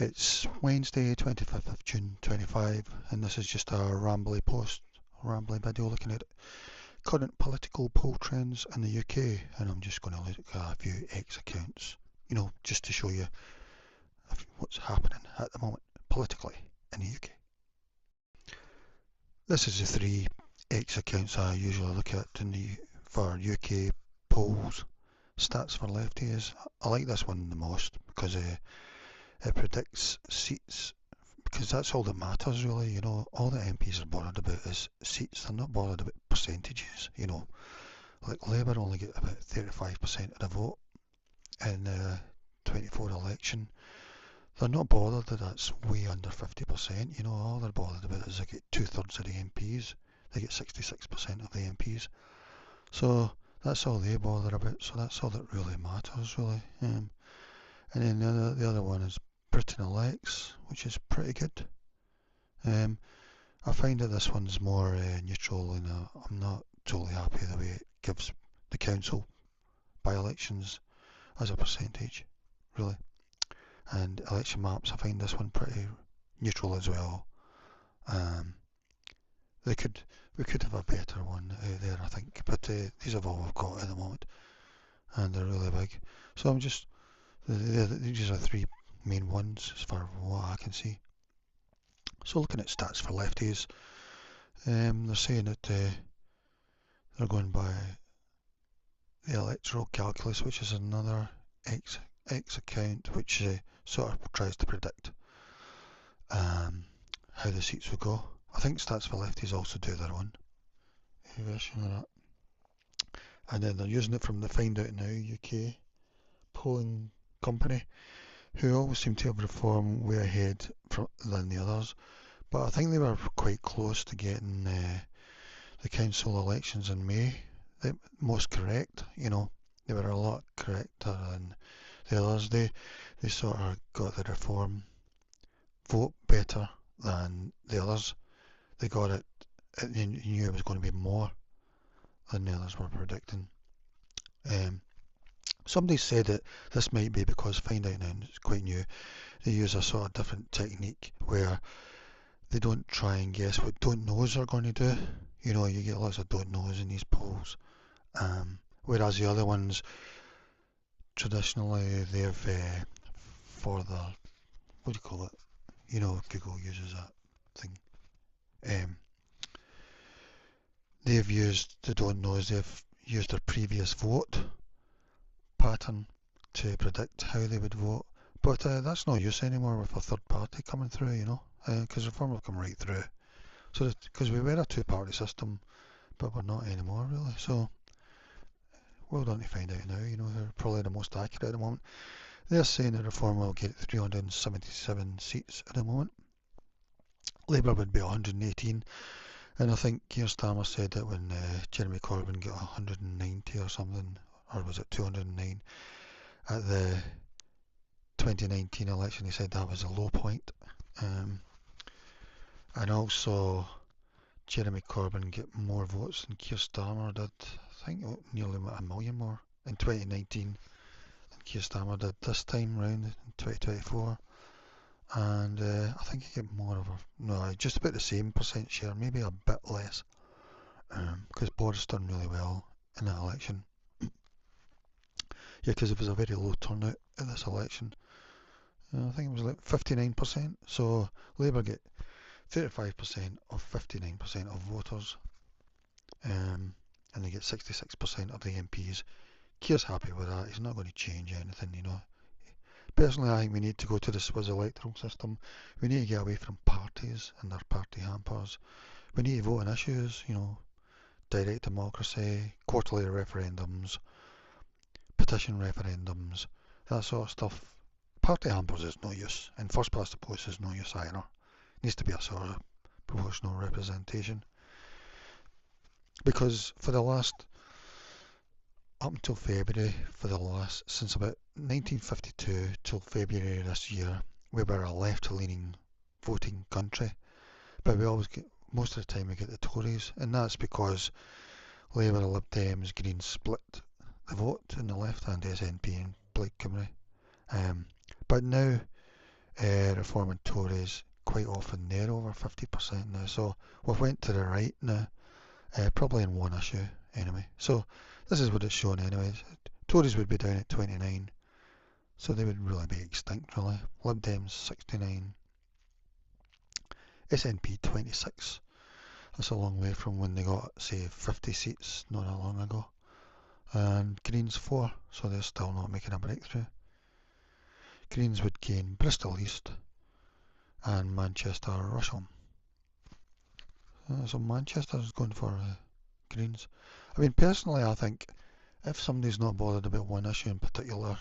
It's Wednesday, 25th of June 25, and this is just a rambly video looking at current political poll trends in the UK. And I'm just going to look at a few X accounts, just to show you what's happening at the moment politically in the UK. This is the three X accounts I usually look at for UK polls. Stats for lefties. I like this one the most because it predicts seats, because that's all that matters really. All the MPs are bothered about is seats. They're not bothered about percentages. Like Labour only get about 35% of the vote in the 24 election. They're not bothered that that's way under 50%. All they're bothered about is they get 2/3 of the MPs. They get 66% of the MPs. So that's all they bother about. So that's all that really matters really. And then the other one is Britain elects, which is pretty good. I find that this one's more neutral, and I'm not totally happy the way it gives the council by-elections as a percentage, really. And election maps, I find this one pretty neutral as well. We could have a better one out there, I think, but these are all we've got at the moment, and they're really big. So these are three main ones as far as what I can see. So looking at stats for lefties, they're saying that they're going by the electoral calculus, which is another X account which sort of tries to predict how the seats will go. I think stats for lefties also do their own version of that. And then they're using it from the Find Out Now UK polling company, who always seem to have performed way ahead than the others. But I think they were quite close to getting the council elections in May the most correct. They were a lot correcter than the others. They sort of got the reform vote better than the others. They got it, you knew it was going to be more than the others were predicting. Somebody said that this might be because Find Out Now is quite new. They use a sort of different technique where they don't try and guess what don't knows are going to do. You get lots of don't knows in these polls. Whereas the other ones, traditionally, they've for the, what do you call it? Google uses that thing. They've used the don't knows. They've used their previous vote pattern to predict how they would vote. But that's no use anymore with a third party coming through, because reform will come right through. So because we were a two-party system, but we're not anymore really. So well done to Find Out Now. They're probably the most accurate at the moment. They're saying that reform will get 377 seats at the moment. Labour would be 118. And I think Keir Starmer said that when Jeremy Corbyn got 190 or something, or was it 209, at the 2019 election, he said that was a low point. And also, Jeremy Corbyn get more votes than Keir Starmer did. I think nearly a million more in 2019 than Keir Starmer did this time round in 2024. And I think he get more of just about the same percent share, maybe a bit less, because Boris done really well in that election. Yeah, because it was a very low turnout at this election. I think it was like 59%. So Labour get 35% of 59% of voters, and they get 66% of the MPs. Keir's happy with that. He's not going to change anything, Personally, I think we need to go to the Swiss electoral system. We need to get away from parties and their party hampers. We need to vote on issues, direct democracy, quarterly referendums, petition referendums, that sort of stuff. Party hampers is no use, and first past the post is no use either. It needs to be a sort of proportional representation. Because for the last, up until February, since about 1952 till February this year, we were a left-leaning voting country. But we always get, most of the time we get the Tories, and that's because Labour, Lib Dems, Greens split the vote in the left and SNP and Plaid Cymru. But now Reform and Tories quite often they're over 50% now. So we've went to the right now, probably in one issue anyway. So this is what it's showing anyways. Tories would be down at 29, so they would really be extinct really. Lib Dems 69, SNP 26. That's a long way from when they got, say, 50 seats not that long ago. And Greens 4, so they're still not making a breakthrough. Greens would gain Bristol East and Manchester Rusham. So Manchester's going for Greens. I mean, personally, I think if somebody's not bothered about one issue in particular,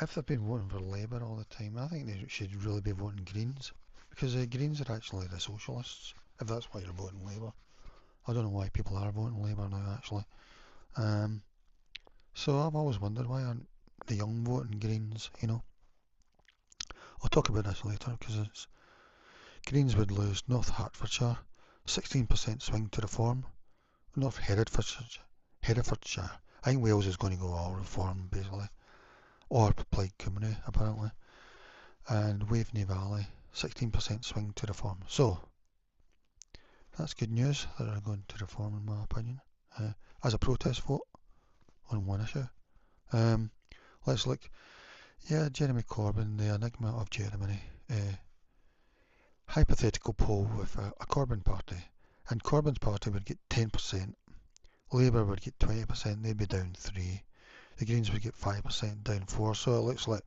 if they've been voting for Labour all the time, I think they should really be voting Greens, because Greens are actually the socialists, if that's why you're voting Labour. I don't know why people are voting Labour now, actually. So I've always wondered why aren't the young voting Greens, you know. I'll talk about this later, because Greens would lose North Hertfordshire, 16% swing to reform. North Herefordshire. I think Wales is going to go all reform, basically. Or Plaid Cymru, apparently. And Waveney Valley, 16% swing to reform. So, that's good news that they're going to reform, in my opinion. As a protest vote on one issue. Let's look. Yeah, Jeremy Corbyn, the enigma of Jeremy. Hypothetical poll with a Corbyn party. And Corbyn's party would get 10%. Labour would get 20%, they'd be down 3. The Greens would get 5%, down 4. So it looks like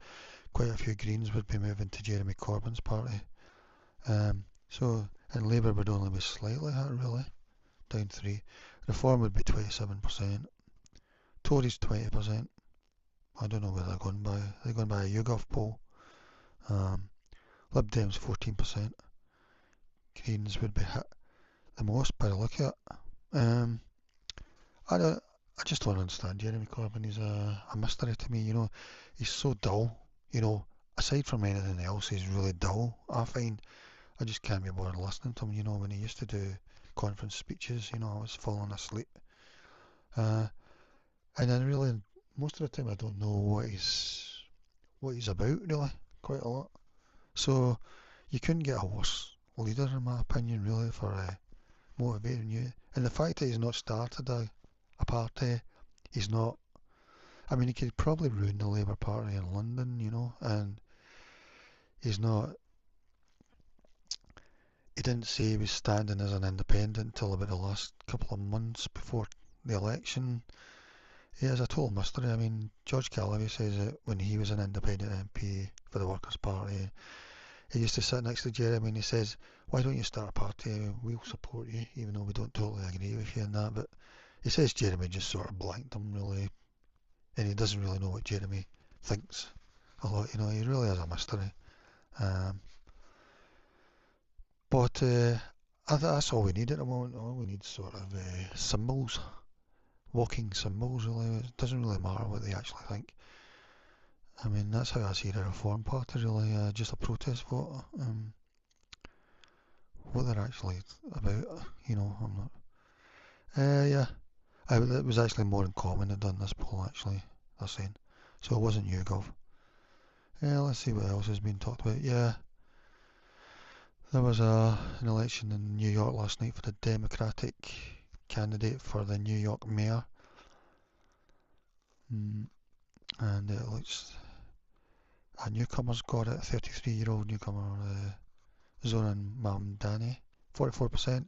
quite a few Greens would be moving to Jeremy Corbyn's party. And Labour would only be slightly hit, really, down 3. Reform would be 27%. Tories 20%. I don't know where they're going by. They're going by a YouGov poll. Lib Dems 14%. Greens would be hit the most by the look at it. I just don't understand Jeremy Corbyn. He's a mystery to me, you know. He's so dull, you know. Aside from anything else, he's really dull. I find I just can't be bothered listening to him, you know. When he used to do conference speeches, you know, I was falling asleep. And then really, most of the time I don't know what he's about, really, quite a lot. So you couldn't get a worse leader, in my opinion, really, for motivating you. And the fact that he's not started a party, he's not. I mean, he could probably ruin the Labour Party in London, you know, and he's not. He didn't say he was standing as an independent until about the last couple of months before the election. He is a total mystery. I mean, George Galloway says that when he was an independent MP for the Workers' Party, he used to sit next to Jeremy and he says, "Why don't you start a party? We'll support you, even though we don't totally agree with you in that." But he says Jeremy just sort of blanked him, really, and he doesn't really know what Jeremy thinks a lot. You know, he really is a mystery. But that's all we need at the moment. All we need is sort of symbols, walking symbols, really. It doesn't really matter what they actually think. I mean, that's how I see the Reform Party, really. Just a protest vote. What they're actually about, you know, I'm not. Yeah. It was actually more in common had done this poll, actually, they're saying. So it wasn't YouGov. Yeah, let's see what else has been talked about. Yeah. There was an election in New York last night for the Democratic candidate for the New York mayor. And it looks a newcomer's got it, 33-year-old newcomer, Zoran Mamdani, 44%.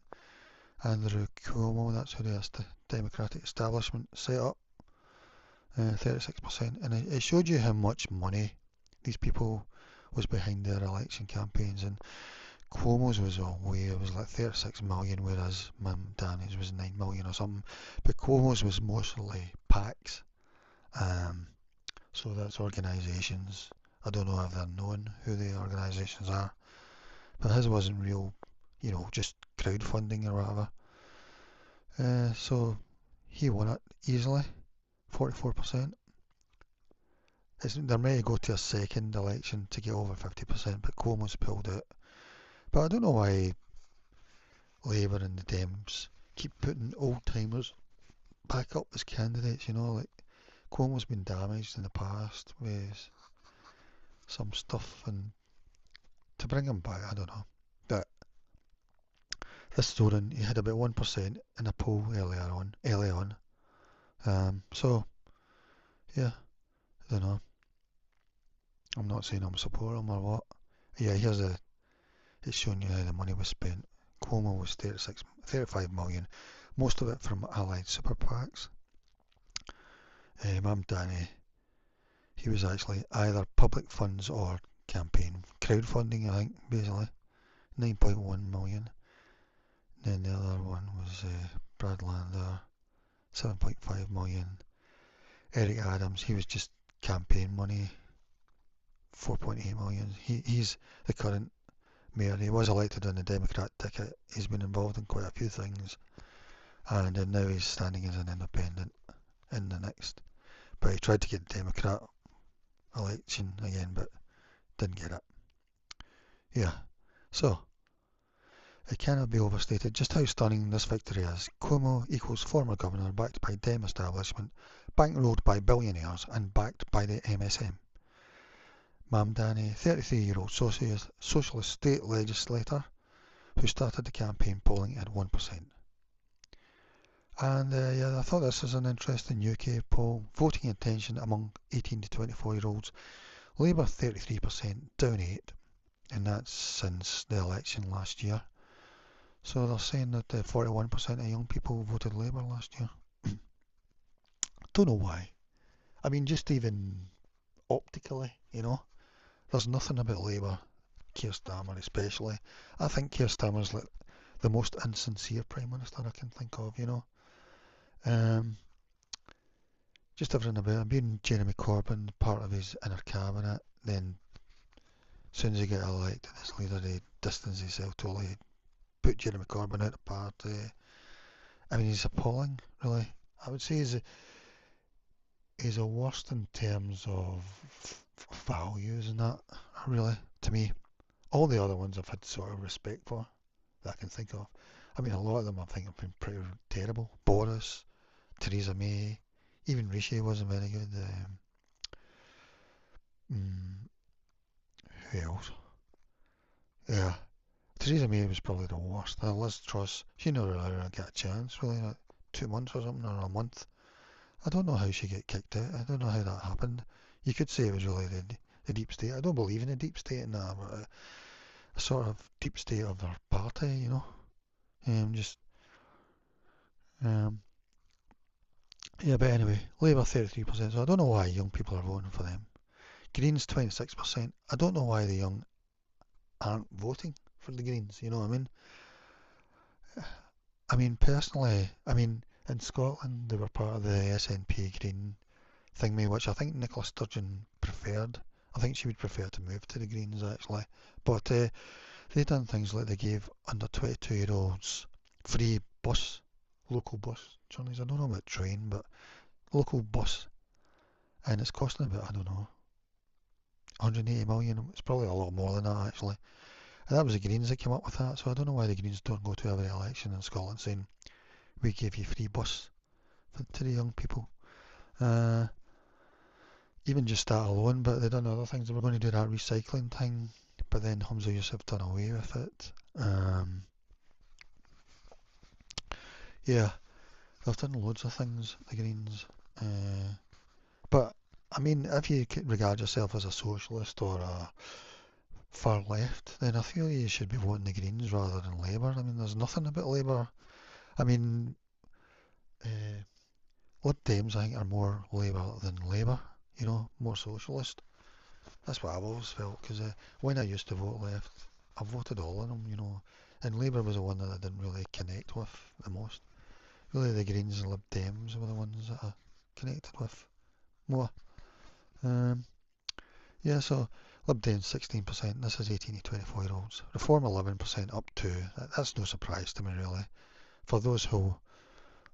Andrew Cuomo, that's who the Democratic establishment set up, 36%. And it showed you how much money these people was behind their election campaigns. And Cuomo's was way, it was like 36 million, whereas Mamdani's was 9 million or something. But Cuomo's was mostly PACs. So that's organisations. I don't know if they're known who the organisations are, but his wasn't real, you know, just crowdfunding or whatever. So he won it easily, 44%. There may go to a second election to get over 50%, but Cuomo's pulled out. But I don't know why Labour and the Dems keep putting old timers back up as candidates, you know, like Cuomo's been damaged in the past with some stuff and to bring him back. I don't know. But this Zoran, he had about 1% in a poll early on. So yeah, I don't know. I'm not saying I'm supporting him or what. Yeah, it's showing you how the money was spent. Cuomo was 35 million, most of it from allied super PACs. Mamdani, he was actually either public funds or campaign crowdfunding, I think, basically. 9.1 million. Then the other one was Brad Lander, 7.5 million. Eric Adams, he was just campaign money, 4.8 million. He's the current mayor. He was elected on the Democrat ticket. He's been involved in quite a few things, and now he's standing as an independent in the next. But he tried to get the Democrat election again, but didn't get it. Yeah, so it cannot be overstated just how stunning this victory is. Cuomo equals former governor backed by Dem establishment, bankrolled by billionaires and backed by the MSM. Mamdani, 33-year-old socialist state legislator who started the campaign polling at 1%. And yeah, I thought this was an interesting UK poll. Voting intention among 18 to 24-year-olds. Labour 33%, down 8, and that's since the election last year. So they're saying that 41% of young people voted Labour last year. Don't know why. I mean, just even optically, there's nothing about Labour, Keir Starmer especially. I think Keir Starmer's like the most insincere Prime Minister I can think of, Just everything about him, being Jeremy Corbyn, part of his inner cabinet, then as soon as he got elected as leader, he distanced himself totally, put Jeremy Corbyn out of the party. I mean, he's appalling, really. I would say he's a worst in terms of values and that, really, to me. All the other ones I've had sort of respect for, that I can think of. I mean, a lot of them I think have been pretty terrible. Boris, Theresa May, even Rishi wasn't very good. Who else? Yeah, Theresa May was probably the worst. Liz Truss, she never really got a chance, really, like 2 months or something, or a month. I don't know how she got kicked out. I don't know how that happened. You could say it was really the deep state. I don't believe in the deep state and that, but a sort of deep state of their party, just yeah. But anyway, Labour 33%. So I don't know why young people are voting for them. Greens 26%. I don't know why the young aren't voting for the Greens. You know what I mean? I mean, personally, in Scotland they were part of the SNP Green thingy, which I think Nicola Sturgeon preferred. I think she would prefer to move to the Greens actually. But they done things like they gave under 22-year-olds free local bus journeys. I don't know about train, but local bus, and it's costing about, I don't know, 180 million. It's probably a lot more than that actually. And that was the Greens that came up with that, so I don't know why the Greens don't go to every election in Scotland saying we gave you free bus to the young people. Even just that alone, but they done other things. They were going to do that recycling thing, but then Humza Yousaf done away with it. Yeah, they've done loads of things, the Greens. But, I mean, if you regard yourself as a socialist or a far left, then I feel you should be voting the Greens rather than Labour. I mean, there's nothing about Labour. I mean, Lib Dems, I think, are more Labour than Labour, more socialist. That's what I've always felt, because when I used to vote left, I voted all of them, and Labour was the one that I didn't really connect with the most. Really, the Greens and Lib Dems were the ones that I connected with more. Yeah, so Lib Dems 16%, this is 18 to 24-year-olds. Reform 11%, up to, that's no surprise to me really. For those who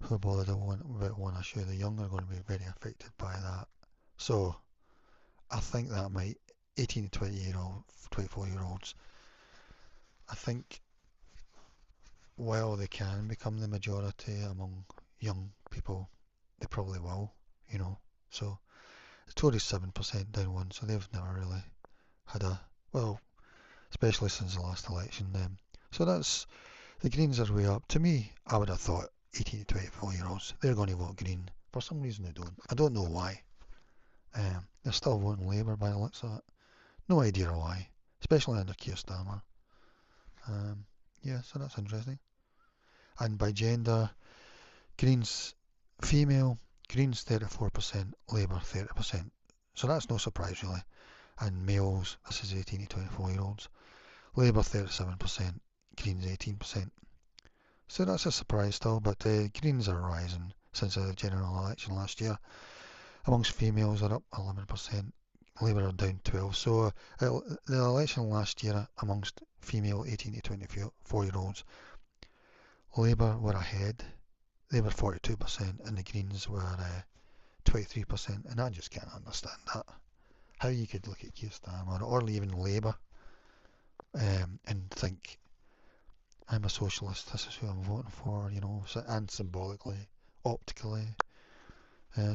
are bothered about one issue, the young are going to be very affected by that. So, I think that might, 18 to 24-year-olds, I think while they can become the majority among young people, they probably will, So the Tories 7% down one, so they've never really had well, especially since the last election. So that's, the Greens are way up. To me, I would have thought 18 to 24-year-olds, they're going to vote Green. For some reason they don't. I don't know why. They're still voting Labour by the looks of it. No idea why, especially under Keir Starmer. Yeah, so that's interesting. And by gender, Greens female, Greens 34%, Labour 30%. So that's no surprise really. And males, this is 18 to 24-year-olds, Labour 37%, Greens 18%. So that's a surprise still, but Greens are rising since the general election last year. Amongst females are up 11%, Labour are down 12%. So the election last year amongst female 18 to 24-year-olds, Labour were ahead. They were 42% and the Greens were 23%, and I just can't understand that. How you could look at Keir Starmer or even Labour and think, I'm a socialist, this is who I'm voting for, you know, and symbolically, optically.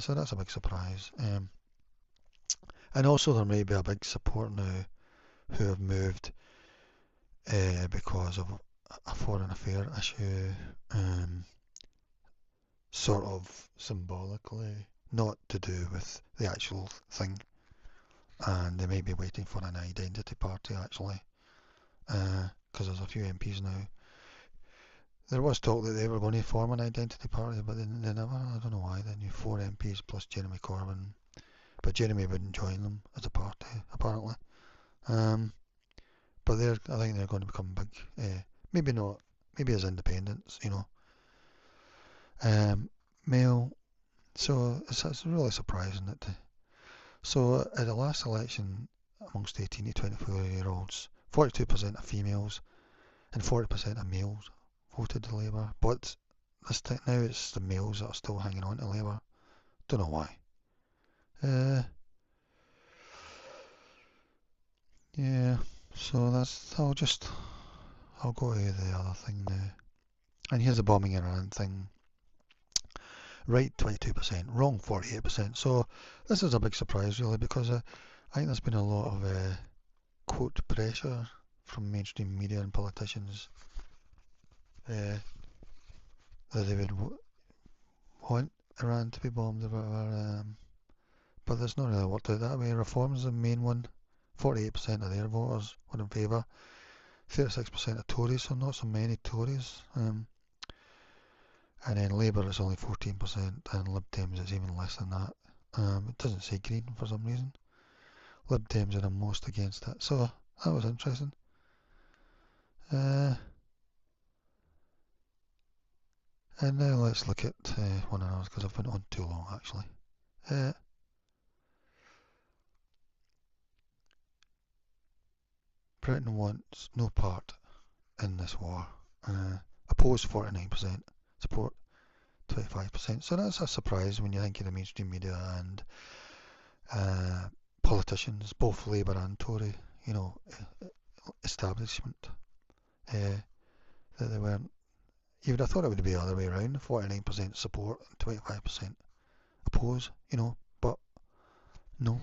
So that's a big surprise. And also there may be a big support now who have moved because of a foreign affair issue, sort of symbolically, not to do with the actual thing. And they may be waiting for an identity party actually, because there's a few MPs now. There was talk that they were going to form an identity party, but they never. I don't know why. They knew 4 MPs plus Jeremy Corbyn, but Jeremy wouldn't join them as a party apparently. But I think they're going to become big. Maybe not. Maybe as independents, you know. Male. So it's really surprising that. So at the last election, amongst 18 to 24-year-olds, 42% of females and 40% of males voted Labour. But this time now it's the males that are still hanging on to Labour. Don't know why. Yeah. So I'll go to the other thing now. And here's the bombing Iran thing. Right 22%, wrong 48%. So this is a big surprise really, because I think there's been a lot of quote pressure from mainstream media and politicians that they would want Iran to be bombed or whatever, but it's not really worked out that way. Reform's the main one. 48% of their voters were in favour. 36% of Tories, so not so many Tories. And then Labour is only 14%, and Lib Dems is even less than that. It doesn't say Green for some reason. Lib Dems are the most against it, so that was interesting. And now let's look at one of ours, because I've been on too long actually. Britain wants no part in this war. Oppose 49%, support 25%. So that's a surprise when you think of the mainstream media and politicians, both Labour and Tory, you know, establishment, that they weren't. You would have thought it would be the other way around, 49% support and 25% oppose, you know, but no.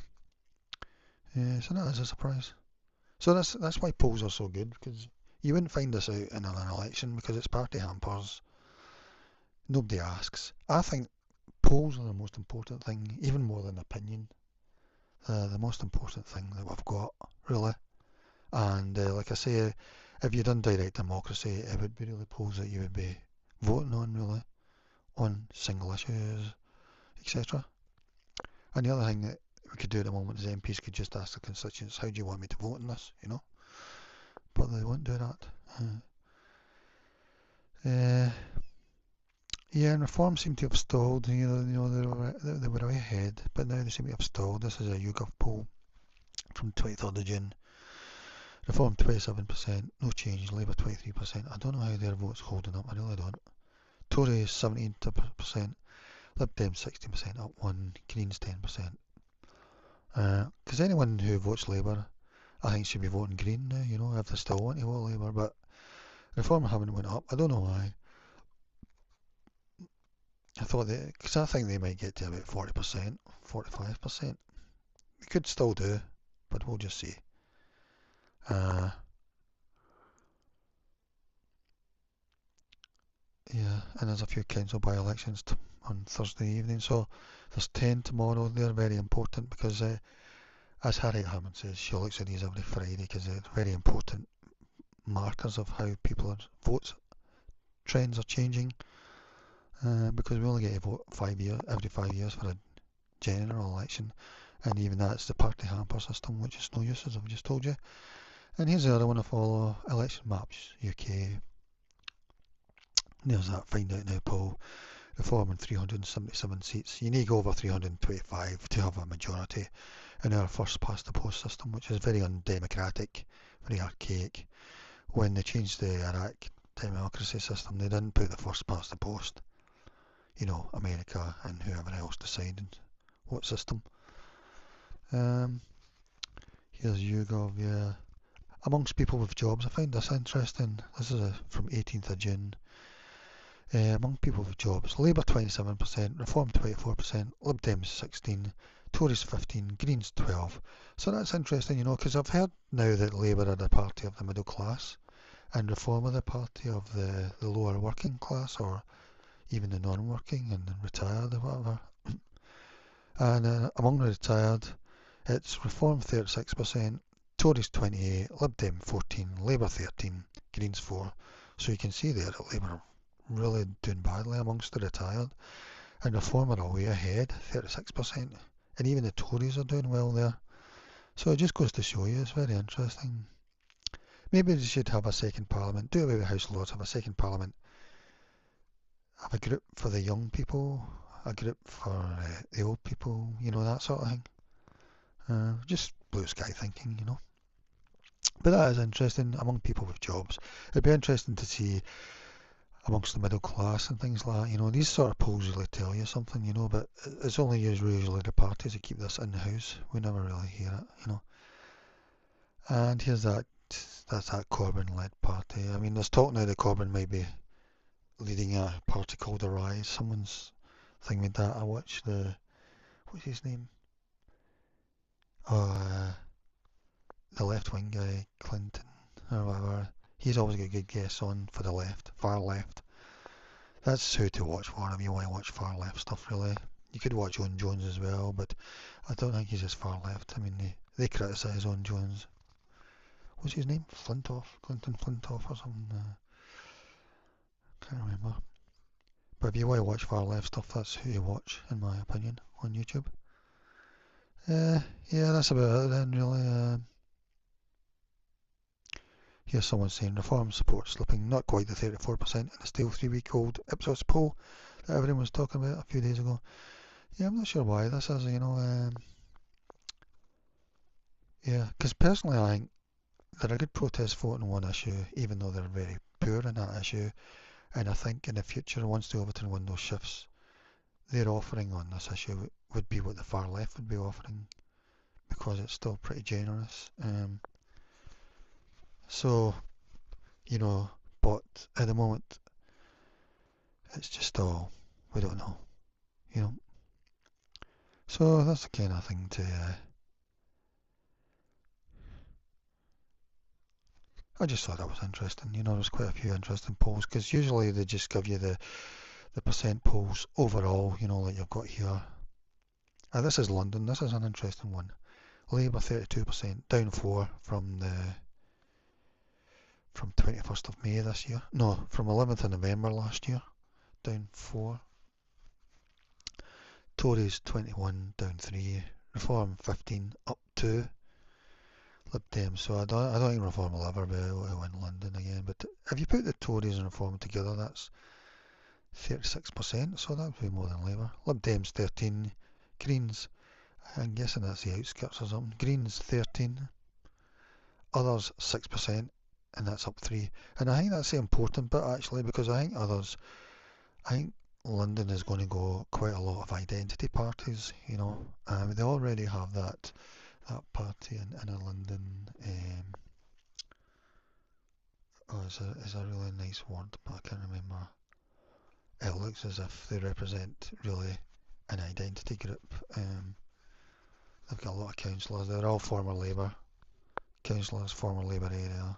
So that is a surprise. So that's why polls are so good, because you wouldn't find this out in an election, because it's party hampers. Nobody asks. I think polls are the most important thing, even more than opinion. The most important thing that we've got, really. And like I say, if you'd done direct democracy, it would be really polls that you would be voting on, really, on single issues, etc. And the other thing that we could do at the moment is MPs could just ask the constituents, how do you want me to vote on this, you know? But they won't do that. Yeah, and reform seemed to have stalled. You know, they were way ahead, but now they seem to have stalled. This is a YouGov poll from 23rd of June. Reform 27%, no change. Labour 23%. I don't know how their vote's holding up. I really don't. Tories 17%. Lib Dems 16%, up 1. Greens 10%. Because anyone who votes Labour, I think should be voting Green now. You know, if they still want to vote Labour, but Reform haven't went up. I don't know why. Because I think they might get to about 40%, 45%. We could still do, but we'll just see. Yeah, and there's a few council by-elections on Thursday evening, so there's 10 tomorrow. They're very important because, as Harriet Harman says, she looks at these every Friday because they're very important markers of how votes trends are changing. Because we only get to vote every 5 years for a general election, and even that's the party hamper system, which is no use, as I've just told you. And here's the other one I follow: election maps UK. There's that find out now poll. Reforming 377 seats. You need to go over 325 to have a majority in our first past the post system, which is very undemocratic, very archaic. When they changed the Iraq democracy system, they didn't put the first past the post. You know, America and whoever else decided what system. Here's YouGov, yeah. Amongst people with jobs, I find this interesting. This is from 18th of June. Among people with jobs, Labour 27%, Reform 24%, Lib Dems 16%, Tories 15%, Greens 12%. So that's interesting, you know, because I've heard now that Labour are the party of the middle class and Reform are the party of the lower working class, or even the non-working and the retired or whatever. And among the retired, it's Reform 36%, Tories 28%, Lib Dem 14%, Labour 13%, Greens 4%. So you can see there that Labour are really doing badly amongst the retired, and Reform are way ahead, 36%, and even the Tories are doing well there. So it just goes to show you, it's very interesting. Maybe they should have a second parliament, do away with House Lords, have a second parliament, have a group for the young people, a group for the old people, you know, that sort of thing. Just blue sky thinking, you know. But that is interesting among people with jobs. It'd be interesting to see amongst the middle class and things like that, you know. These sort of polls really tell you something, you know, but it's only usually the parties that keep this in the house. We never really hear it, you know. And here's that's that Corbyn-led party. I mean, there's talk now that Corbyn might be leading a party called the Rise. Someone's thing with that. I watched what's his name? The left-wing guy, Clinton, or whatever. He's always got good guests on for the left, far left. That's who to watch for if you want to watch far left stuff, really. You could watch Owen Jones as well, but I don't think he's as far left. I mean, they criticise Owen Jones. What's his name? Clinton Flintoff or something. Can't remember. But if you want to watch far left stuff, that's who you watch, in my opinion, on YouTube. Yeah, that's about it then, really. Here's someone saying Reform support slipping not quite the 34% in a still 3-week-old Ipsos poll that everyone was talking about a few days ago. Yeah, I'm not sure why this is, you know. Yeah, because personally I think they're a good protest vote on one issue, even though they're very poor in that issue. And I think in the future, once the Overton window shifts, their offering on this issue would be what the far left would be offering, because it's still pretty generous. So, you know, but at the moment, it's just all, we don't know, you know. So that's the kind of thing to, I just thought that was interesting. You know, there's quite a few interesting polls, because usually they just give you the percent polls overall, you know, like you've got here. This is London, this is an interesting one. Labour 32%, down 4 from 21st of May this year. No, from 11th of November last year, down 4. Tories 21, down 3. Reform 15, up 2. Lib Dem, so I don't think Reform will ever be able to win London again. But if you put the Tories and Reform together, that's 36%, so that would be more than Labour. Lib Dems 13, Greens, I'm guessing that's the outskirts or something. Greens 13, others 6%, and that's up 3. And I think that's the important bit actually, because I think London is going to go quite a lot of identity parties, you know. They already have that party in London. It's a really nice word, but I can't remember. It looks as if they represent really an identity group. They've got a lot of councillors. They're all former Labour councillors, former Labour area.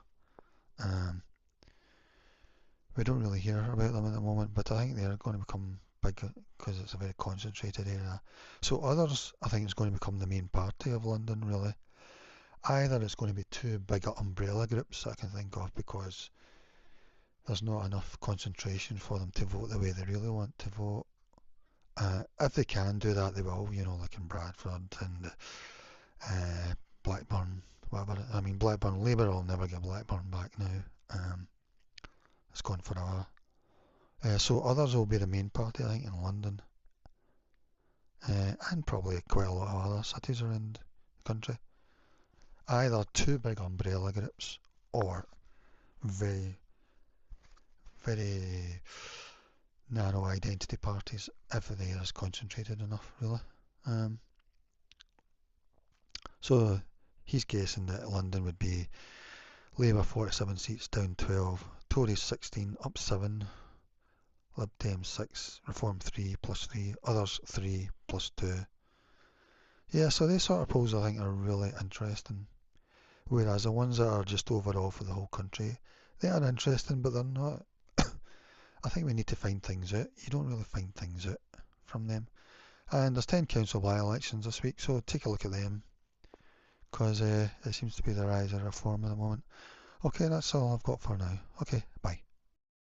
We don't really hear about them at the moment, but I think they're going to become big because it's a very concentrated area. So others, I think, is going to become the main party of London, really. Either it's going to be two big umbrella groups that I can think of because there's not enough concentration for them to vote the way they really want to vote. If they can do that, they will, like in Bradford and Blackburn, whatever. I mean, Blackburn, Labour will never get Blackburn back now. It's gone forever. So others will be the main party, I think, in London. And probably quite a lot of other cities around the country. Either two big umbrella groups or very, very narrow identity parties if they are concentrated enough, really. So he's guessing that London would be Labour 47 seats, down 12, Tories 16, up 7, Lib Dem 6, Reform 3 plus 3, others 3 plus 2. Yeah, so these sort of polls I think are really interesting. Whereas the ones that are just overall for the whole country, they are interesting, but they're not. I think we need to find things out. You don't really find things out from them. And there's 10 council by-elections this week, so take a look at them, because it seems to be the rise of reform at the moment. Okay, that's all I've got for now. Okay, bye.